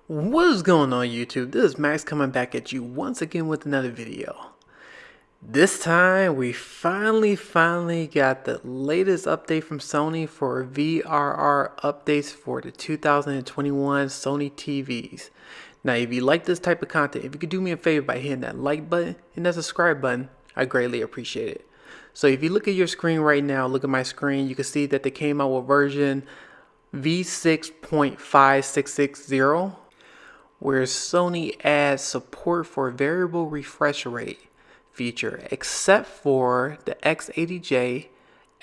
What is going on YouTube? This is Max coming back at you once again with another video. This time we finally got the latest update from Sony for VRR updates for the 2021 Sony TVs. Now if you like this type of content, if you could do me a favor by hitting that like button and that subscribe button, I greatly appreciate it. So if you look at your screen right now, look at my screen, you can see that they came out with version V6.5660, where Sony adds support for variable refresh rate feature, except for the X80J,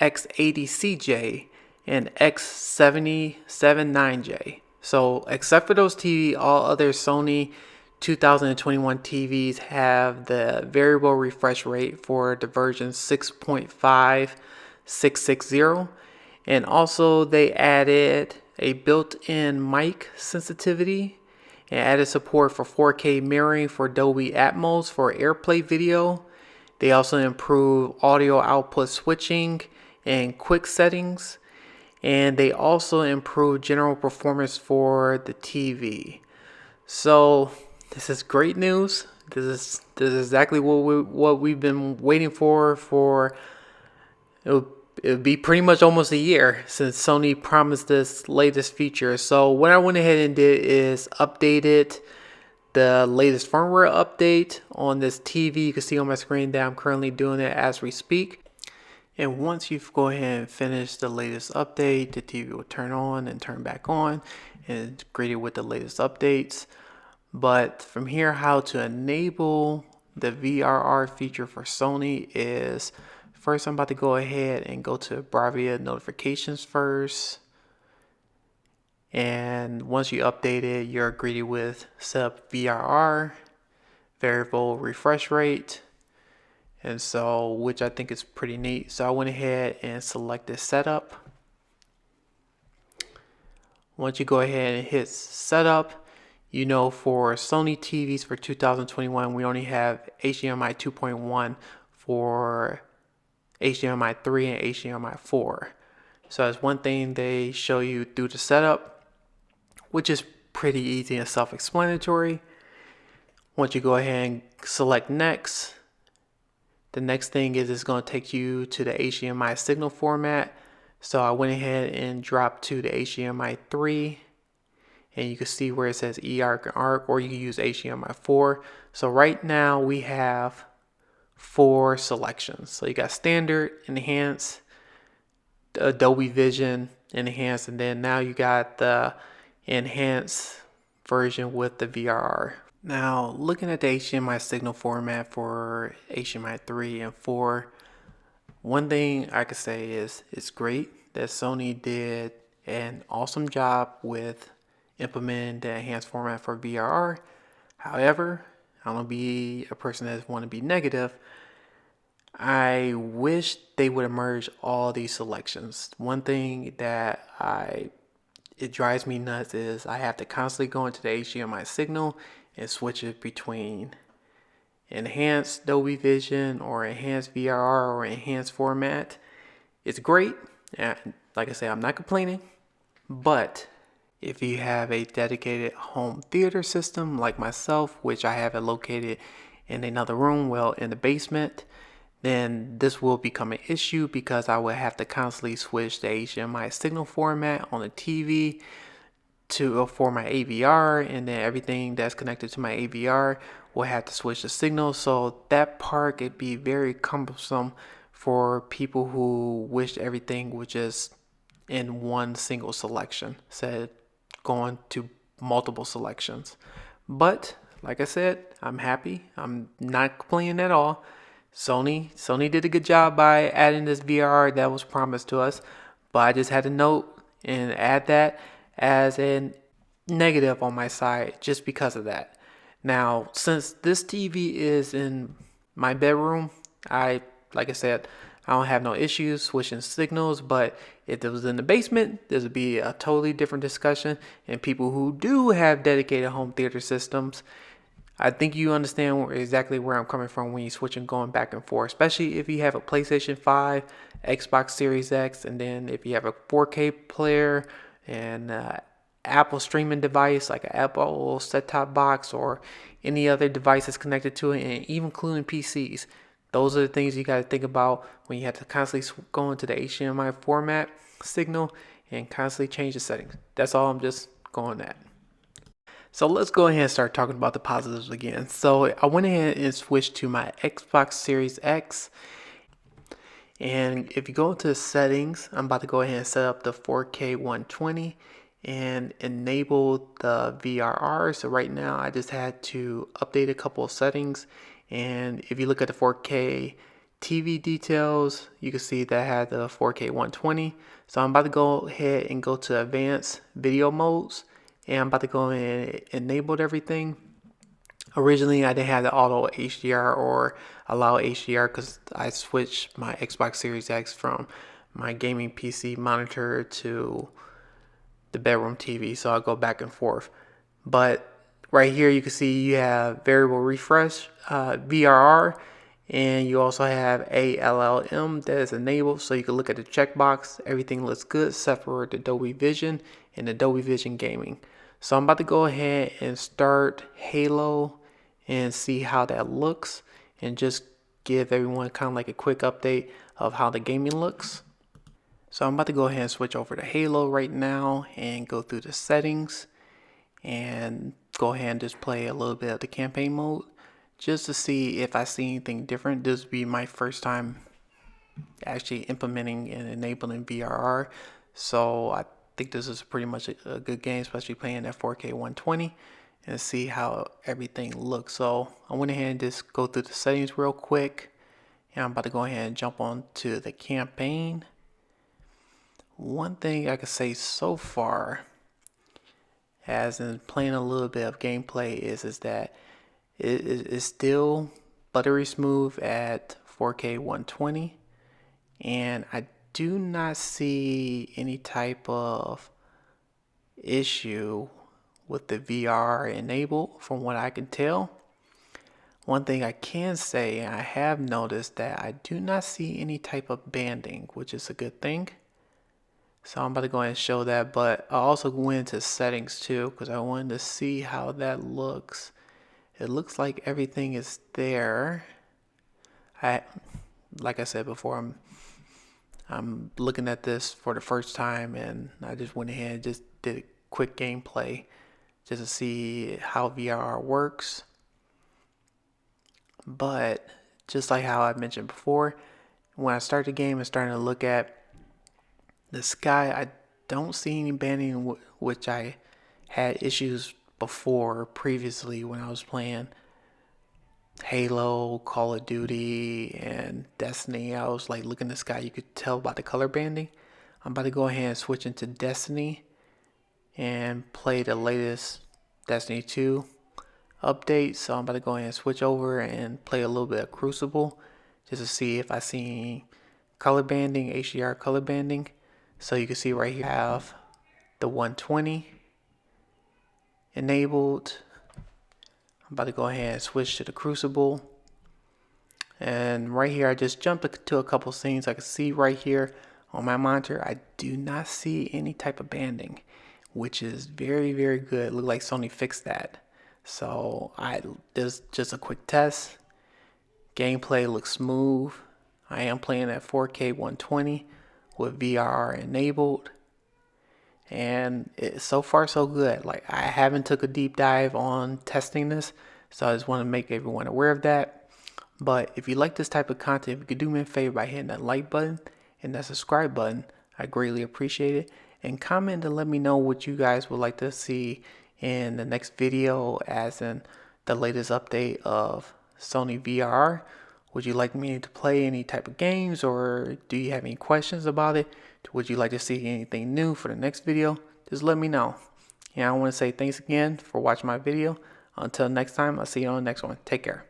X80CJ, and X7079J. So except for those TV, all other Sony 2021 TVs have the variable refresh rate for the version 6.5660. And also they added a built-in mic sensitivity and added support for 4K mirroring for Dolby Atmos for AirPlay video. They also improved audio output switching and quick settings. And they also improved general performance for the TV. So this is great news. This is exactly what we've been waiting for it'll be pretty much almost a year since Sony promised this latest feature. So what I went ahead and did is updated the latest firmware update on this TV. You can see on my screen that I'm currently doing it as we speak. And once you go ahead and finish the latest update, the TV will turn on and turn back on and it's greeted with the latest updates. But from here, how to enable the VRR feature for Sony is, first I'm about to go ahead and go to Bravia notifications first. And once you update it, you're greeted with set up VRR, variable refresh rate. And so, which I think is pretty neat. So I went ahead and selected setup. Once you go ahead and hit setup, you know, for Sony TVs for 2021, we only have HDMI 2.1 for HDMI 3 and HDMI 4. So that's one thing they show you through the setup, which is pretty easy and self-explanatory. Once you go ahead and select next, the next thing is it's going to take you to the HDMI signal format. So I went ahead and dropped to the HDMI 3. And you can see where it says eARC and ARC, or you can use HDMI 4. So right now we have 4 selections. So you got standard, enhanced, Dolby Vision, enhanced, and then now you got the enhanced version with the VRR. Now looking at the HDMI signal format for HDMI 3 and 4, one thing I could say is it's great that Sony did an awesome job with implementing the enhanced format for VRR. However, I don't want to be a person that want to be negative. I wish they would merge all these selections. One thing that it drives me nuts is I have to constantly go into the HDMI signal and switch it between enhanced Dolby Vision or enhanced VRR or enhanced format. It's great, and like I said, I'm not complaining, but if you have a dedicated home theater system like myself, which I have it located in another room, well, in the basement, then this will become an issue because I will have to constantly switch the HDMI signal format on the TV for my AVR, and then everything that's connected to my AVR will have to switch the signal. So that part could be very cumbersome for people who wish everything was just in one single selection, said going to multiple selections. But like I said, I'm happy. I'm not complaining at all. Sony did a good job by adding this VRR that was promised to us, but I just had to note and add that as a negative on my side just because of that. Now, since this TV is in my bedroom, like I said, I don't have no issues switching signals, but if it was in the basement, this would be a totally different discussion. And people who do have dedicated home theater systems, I think you understand exactly where I'm coming from when you're switching, going back and forth, especially if you have a PlayStation 5, Xbox Series X, and then if you have a 4K player and Apple streaming device like an Apple set-top box or any other devices connected to it, and even including PCs. Those are the things you got to think about when you have to constantly go into the HDMI format signal and constantly change the settings. That's all I'm just going at. So let's go ahead and start talking about the positives again. So I went ahead and switched to my Xbox Series X. And if you go into settings, I'm about to go ahead and set up the 4K 120 and enable the VRR. So right now I just had to update a couple of settings. And if you look at the 4K TV details, you can see that I had the 4K 120. So I'm about to go ahead and go to advanced video modes. And I'm about to go and enable everything. Originally, I didn't have the auto HDR or allow HDR because I switched my Xbox Series X from my gaming PC monitor to the bedroom TV, so I'll go back and forth. But right here, you can see you have variable refresh, VRR, and you also have ALLM that is enabled, so you can look at the checkbox. Everything looks good except for the Dolby Vision and the Dolby Vision Gaming. So I'm about to go ahead and start Halo and see how that looks and just give everyone kind of like a quick update of how the gaming looks. So I'm about to go ahead and switch over to Halo right now and go through the settings and go ahead and just play a little bit of the campaign mode just to see if I see anything different. This will be my first time actually implementing and enabling VRR, so I think this is pretty much a good game, especially playing at 4K 120 and see how everything looks. So I went ahead and just go through the settings real quick, and I'm about to go ahead and jump on to the campaign. One thing I could say so far, as in playing a little bit of gameplay, is that it is still buttery smooth at 4K 120, and I do not see any type of issue with the VR enabled from what I can tell. One thing I can say, I have noticed that I do not see any type of banding, which is a good thing. So I'm about to go ahead and show that, but I also went into settings too because I wanted to see how that looks. It looks like everything is there. Like I said before, I'm looking at this for the first time, and I just went ahead and just did a quick gameplay just to see how VRR works. But just like how I mentioned before, when I start the game and starting to look at the sky, I don't see any banding, which I had issues before previously when I was playing Halo, Call of Duty, and Destiny. I was like looking at the sky, you could tell by the color banding. I'm about to go ahead and switch into Destiny and play the latest Destiny 2 update. So I'm about to go ahead and switch over and play a little bit of Crucible just to see if I see color banding, HDR color banding. So you can see right here I have the 120 enabled. I'm about to go ahead and switch to the Crucible. And right here I just jumped to a couple scenes. I can see right here on my monitor I do not see any type of banding, which is very, very good. It looked like Sony fixed that. So this is just a quick test. Gameplay looks smooth. I am playing at 4K 120 with VRR enabled, and so far so good. Like, I haven't took a deep dive on testing this, so I just want to make everyone aware of that. But if you like this type of content, if you could do me a favor by hitting that like button and that subscribe button, I greatly appreciate it. And comment and let me know what you guys would like to see in the next video, as in the latest update of Sony VRR. Would you like me to play any type of games, or do you have any questions about it? Would you like to see anything new for the next video? Just let me know. And I want to say thanks again for watching my video. Until next time, I'll see you on the next one. Take care.